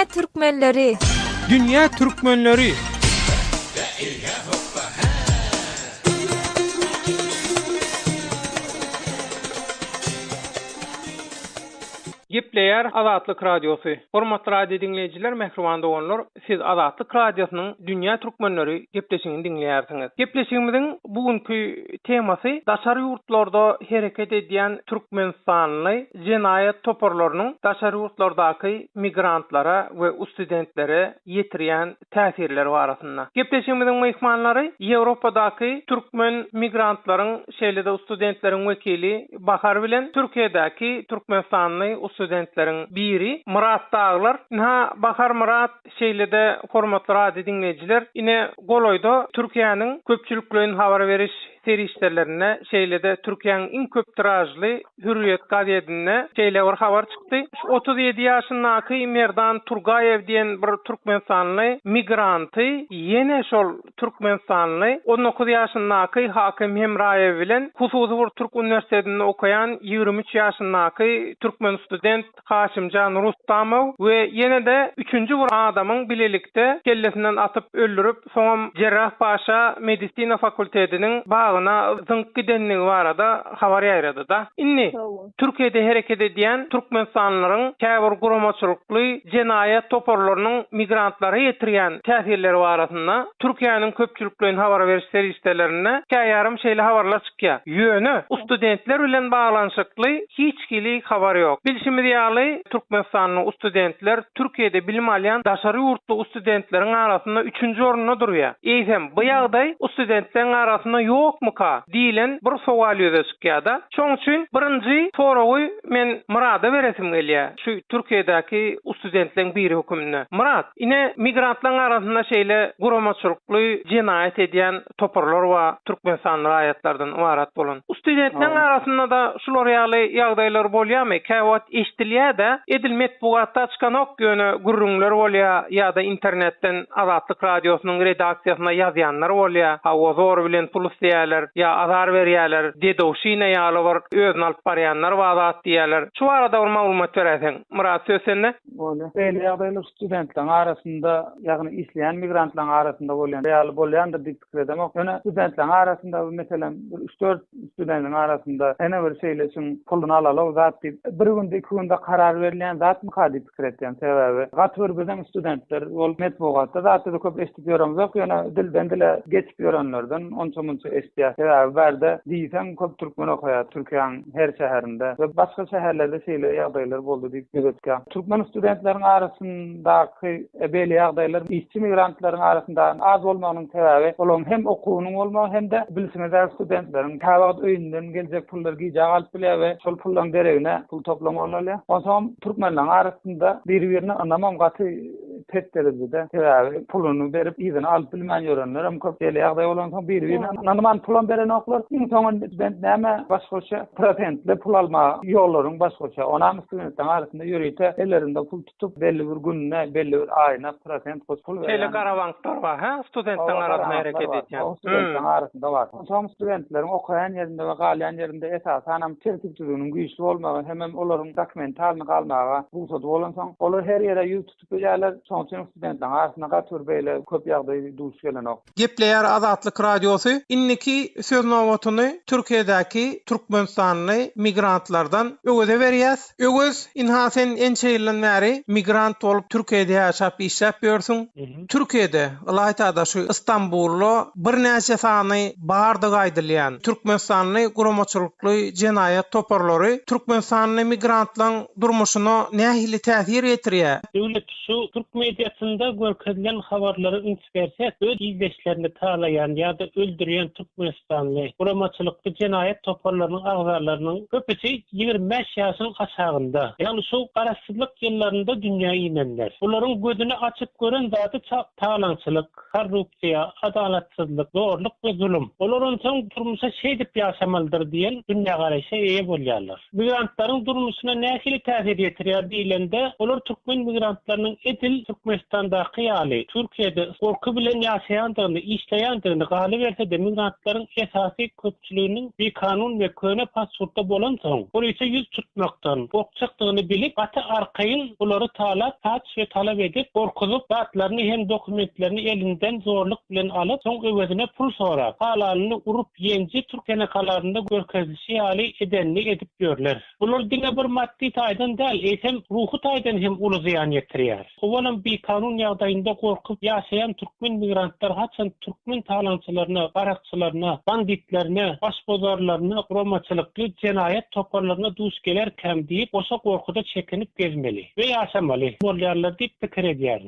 Dünya Türkmenleri. Dünya Türkmenleri. Gepleyer Azatlyk Radiosu. Hormatly radio dinleyijiler, mehriban doganlar, siz Azatlyk Radiosynyň Dünya Türkmenleri gepleşigini dinleýärsiňiz. Gepleşigimiziň bugünkü temasy daşary ýurtlarda hereket edýän türkmenstanly jenaýat toparlarynyň daşary ýurtlardaky migrantlara we studentlere ýetirýän täsirleri barasynda. Gepleşigimiziň mehmanlary Ýewropadaky türkmen migrantlaryň şeýlede studentleriň wekili Bahar bilen Türkiýedäki türkmenstanly studentleriň biri Murat Dağlar. Bahar Murat şeýlede hormatly radio dinleyijiler, ine goloýda Türkiýanyň köpçüliklerini habar beriş serişlerine şeýlede Türkiýanyň iň köp tirajly Hürriyet gazetine şeýle bir habar çykdy. 37 ýaşyndaky Merdan Turgayev diýen bir türkmenstanly migranty ýene şol türkmenstanly 19 ýaşyndaky Hakim Hemrayew bilen hususy bir Türk universitetinde okayan 23 ýaşyndaky türkmen student Haşimjan Rustamow we ýene de 3-nji bir adamyň bilelikde kellesinden atyp öldürüp soňam Cerrahpaşa Medisina fakultetiniň bagına zynk gidenligi barada habar ýaýrady da. Inni Türkiýede hereket edýän türkmenstanlaryň käbir guramaçylykly jenaýat toparlarynyň migrantlara ýetirýän täsirleri barasynda Türkiýanyň köpçüliklerini habar beriş serişlerine käýärem şeýle habarlar çykýar. Ýöne studentler bilen baglanyşykly hiç kilik habar ýok. Bilşimiz ýaly Türkmenstanly studentler Türkiýede bilim alýan daşary ýurtly studentleriň arasynda 3-nji orunda durýar. Eýsem bu ýagdaý studentleriň arasynda ýokmuka diýilen bir sowal ýöze çykýar-da. Şoň üçin birinji soragy men Murada beresim gelýär. Şu Türkiýedäki studentleriň biri hökümine. Murat, ine migrantlaryň arasynda şeýle guramaçylykly jenaýat edýän toparlar we Türkmenstanly aýatlardan ibarat bolan. Studentleriň arasynda da şular ýaly ýagdaýlar bolýarmy? Käwat eşdilýär-de, edilmet bugatda çykan ok ýöne gurrunlar bolýar ýa-da internetden Azatlyk Radiosynyň redaksiýasyna ýazýanlar bolýar. Hawazor bilen pul isleýärler ýa azar berýärler. Dedowşyna ýaly bir özüni alyp barýanlar we azat diýärler. Şu arada bir maglumat beräsiň. Murat, söz sende. Bolýar. Beýle ýagdaýlar studentleriň arasynda, ýagny isleýän migrantlaryň arasynda bolýan, real bolýandyr diýip pikir edem. Ýöne studentleriň arasynda meselem 3-4 studentleriň arasynda ene bir şeýle üçin pulunu alalar zat diýip bir günde iki günde karar berilýän zat mı diýip pikir etýän sebäbi gatwyr bizden studentler ol metbugatda zatda köp eşitip ýörenmek ýöne dilden dile geçip ýörenlerden onça-munça eşitýär sebäbi berde diýsem köp türkmen okaýar Türkiýanyň her şäherinde we başga şäherlerde şeýle ýagdaýlar boldy diýip gözetkä. Türkmen studentleriň arasyndaky beýle ýagdaýlar işçi migrantlaryň arasynda az bolmagynyň sebäbi olaryň hem okuwynyň bolmagy hem de bilsiňizler studentleriň käwagt öýünden geljek pullar gijak alyp bilýär we şol pullaryň deregine pul toplamalary. Oňa türkmenlerin arasynda bir-birini anlamam gaty pet derecede sebäbi pulunu berip ýygyny alyp bilmän ýörenler hem köp beýle ýagdaý bolan soň bir-birini anlamam pulan beren oklar soň ben näme başgaça prosentle pul alma ýollaryň başgaça onam studentler arasynda ýürüýte ellerinde pul tutup belli bir günne belli bir aýyna prosent pul berýär. Şeýle garawaňlar bar, ha? Studentlerin arasynda hereket edýän. Studentlerin arasynda bar. Soň studentlerin okaýan ýerinde we galýan ýerinde esasanam tertipçiligiň güýçli bolmagy hem olaryň dokumentalny galmagy bursat bolan soň olar her ýere ýüz tutup ýerler soň studentlerin arasynda gatwyr beýle köp ýagdaý duş gelen ok. Gepleýär Azatlyk Radiosu inniki söz nowatyny Türkiýedäki türkmenstanly migrantlardan öwede berýär. Öwüz inhasen ençeýilden bäri migrant bolup Türkiýede ýaşap işläp ýörsiň. Türkiýede Ilaytada şu İstanbulda bir näçe sany bardyg aýdylýan türkmenstanly guramaçylykly jenaýat toparlary türkmenstanly migrantlaryň durmuşyna nähili täsir etdirýär. Döwlet şu Türk mediýasynda görkezlen habarlary ünsberse öz izleşlerini taýlayan ýa-da öldürýän türkmenstanly guramaçylykly jenaýat toparlarynyň agzarlarynyň köpüsi 25 ýaşyň aşagynda. Ýani şu garaşsyzlyk ýyllarynda dünýä ýenenler. Olaryň gözüni açyp gören zaty taýlançylyk, korrupsiýa, adalatsyzlyk, zorluk we zulüm. Olaryň soň durmuşa şeý diýip ýaşamalydyr diýen dünýä garaşa eýe bolýarlar. Migrantlaryň durmuşyna nähili täsir etdirýär diýilende, olar türkmen migrantlarynyň edil Türkmenistandaky ýaly Türkiýede gorky bilen ýaşaýandygyny, işleýändigini galy berse de migrantlar migrantlaryň esasy köpçüliginiň bir kanun we köne pasportda bolan soň, bu ise yüz tutmakdan gorkçakdygyny bilip, ata arkaýyn ulary talap we talap edip, gorkuzyp batlaryny hem dokumentlerini elinden zorluk bilen alyp, soň öwedine pul sorap, halalyny urup ýenji Türkiýe kalarynda görkezilişi ýaly edenli edip görler. Bular diňe bir maddi taýdan däl, hem ruhy taýdan hem uly ziyan ýetirýär. Owalam bir kanun ýagdaýynda gorkup ýaşaýan türkmen migrantlar haçan türkmen talançylaryna, garakçylaryna, banditlerine, başbozarlaryna, guramaçylykly jenaýat toparlaryna duş gelerkem diýip, oşa gorkuda çekinip gezmeli we ýaşamaly. Bolýarlar diýip pikir edýär.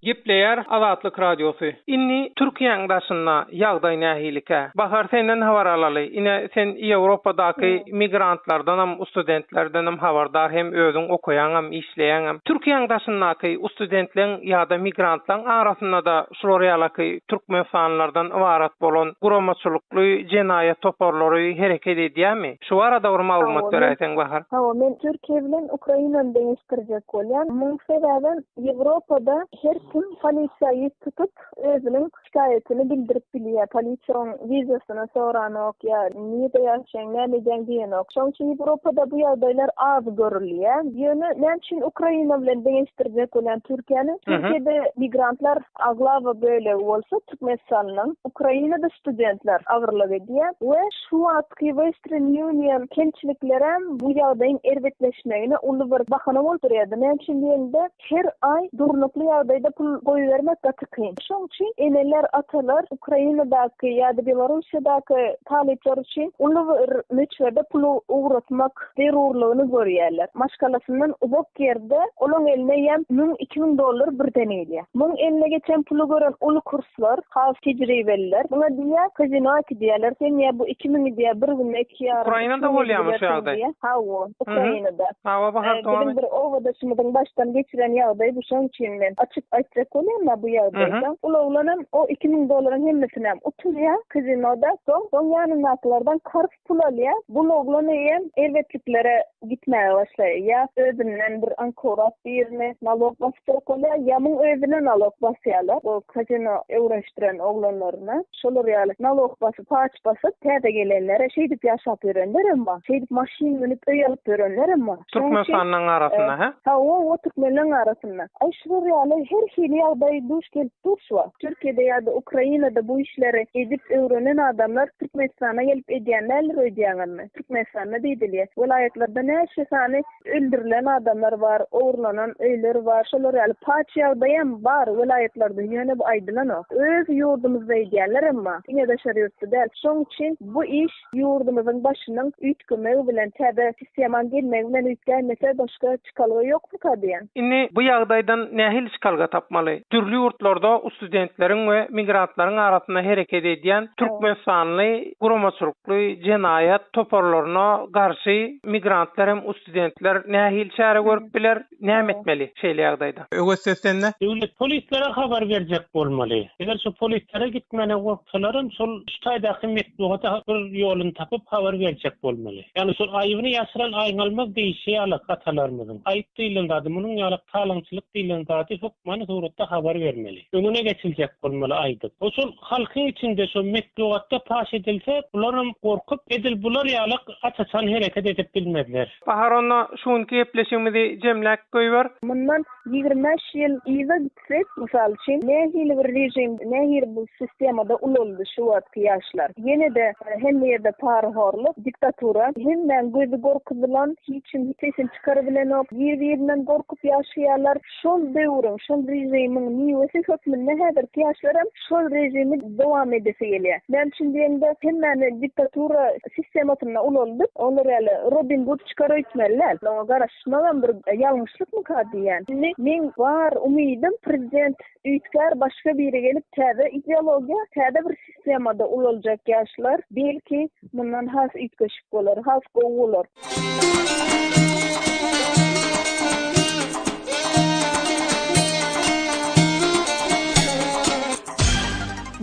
Gepleýär Azatlyk Radiosu. Inni Türkiýanyň daşyna ýagdaý nähilike. Bahar senden habar alaly. Ine sen Ýewropadaky migrantlardan hem studentlerden hem habardar hem özüň okuýan hem işleýän hem. Türkiýanyň daşyndaky studentleriň ýa-da migrantlaryň arasynda da şolar ýaly türkmen fanlardan ibarat bolan guramaçylykly jenaýat toparlary hereket edýärmi? Şu arada bir maglumat beräýsen Bahar. Ha, men Türkiýe bilen Ukrainany deňişdirjek bolýan. Muň sebäbi Ýewropada her polisiýa tutup özüniň şikaýetini bildirip bilýär. Polisiýanyň wizasyny soranok ýa niýede ýaşaýan, näme diýenok. Şoň üçin Ýewropada bu ýagdaýlar az görülýär. Ýöne näme üçin Ukraina bilen deňişdirjek bolan Türkiýany, Türkiýede migrantlar aglawa böyle bolsa, Türkmenistanyň Ukrainada studentler agyrlyk edýär we şu wagtky Western Union kençilikleri bu ýagdaýyň erbetleşmegine uly bir bahana bolýar. Näme üçin diýende her ay durnukly ýagdaýda pul goýuvermek gatykyn. Şoň üçin eneler atalar Ukrainadaky ýa-da Belarusiyadaky talepler üçin uly bir meçherde pul uğratmak zerurlygyny görýärler. Maşgalasyndan uzak ýerde olaň eline ýem $1000-2000 birden elýär. Muň eline geçen pulu gören uly kurslar, has tejribeler. Buna diýär, kazino diýerler. Sen ýa bu 2000 diýär bir gün 2 ýar. Ukrainada bolýarmy şu ýagdaý? Ha, Ukrainada. Ha, bahar Benim bir owadaşymyň başdan geçiren ýagdaý bu şoň üçin men açyk aýtjak bolýarmı bu ýagdaýda? Ulanam o $2000 hemmesini oturýar kazinoda, soň ýanynakylardan kars pul alýar. Bu oglan eýen elbetliklere gitmäge başlaýar. Ýa özünden bir ankorat birine nalog basyp bolýar, ýa muň özüne nalog basýarlar. Bu kazino öwreşdiren oglanlaryna şolar ýaly nalog basyp, paç basyp, täze gelenlere şeýdip ýaşap berenler var. Şeýdip maşyn minip öýelip berenler var. Türkmenistanyň arasynda, ha? Ha, o Türkmenleriň arasynda. Şolar ýaly her şeýle ýagdaý duş gelip durşwa. Türkiýede ýa-da Ukrainada bu işleri edip öwrenen adamlar Türkmenistana gelip edýänler öýdýänmi? Türkmenistanda diýilýär. Vilayetlerde näçe sany öldürilen adamlar var, owrlanan öýler var. Şolar ýaly paç ýagdaýam bar vilayetlerde. Ýöne bu aýdylanok. Öz ýurdumyzda edýänler emma. Ine de şeriýatda däl. Şoň üçin bu iş ýurdumyzyň başynyň üýtgümegi bilen täze sisteman gelmegi bilen üýtgänmese başga çykalygy ýokmy kadýan? Inni bu ýagdaýdan nähil çykalga tapmaly? Türli ýurtlarda studentleriň we migrantlaryň arasynda hereket edýän türkmenistanyly guramaçylykly jenaýat toparlaryna garşy migrantlar hem studentler nähil çäre görüp biler, näme etmeli şeýle ýagdaýda? Öwesesinde Döwlet polislere habar berjek bolmaly. Eger şu polislere gitmene gorksalarym, şol ştaýdaky metbuata bir ýolun tapyp habar berjek bolmaly. Ýani şol aýybyny ýaşyran aýngalmaz diýişi ýaly atalarymyzyň. Aýyp diýilende munyň ýaly talançylyk diýilende hukmany suratda habar bermeli. Öňüne geçiljek bolmaly aýdyp. O şol halkyň içinde şu metbuatda paş edilse, bularym gorkup edil bular ýaly açaçan hereket edip bilmediler. Bahar onda şuňky gepleşigimizi jemläp goýber. Mundan 25 ýyl iýe gitsek, mysal üçin, nähili bir rejim, nähili bu sistemada ululdy şu wagtky ýaşlar. Ýene de hemme ýerde parhorlyk, diktatura, hemden gözi gorkudylan, hiçim sesin çykarybilenok, ýer-ýerinden gorkup ýaşaýarlar. Şol döwrüň, şol rejimiň niýesi hökmünde häzirki ýaşlarym şol rejimi dowam edese gelýär. Men üçin diýende hemme diktatura sistematyna ululdy. Onlar ýaly Robin Hood çykarypmeliler. Oňa garaşmagan bir ýalňyşlykmy kadýan? Men var umydım prezident üýtkär başga biri gelip täze ideologiýa, täze bir sistemada ululjak ýaşlar belki bundan has üýtgeşik bolar, has gowular.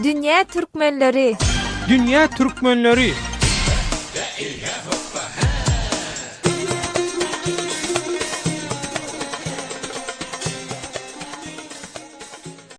Dünya Türkmenleri. Dünya Türkmenleri.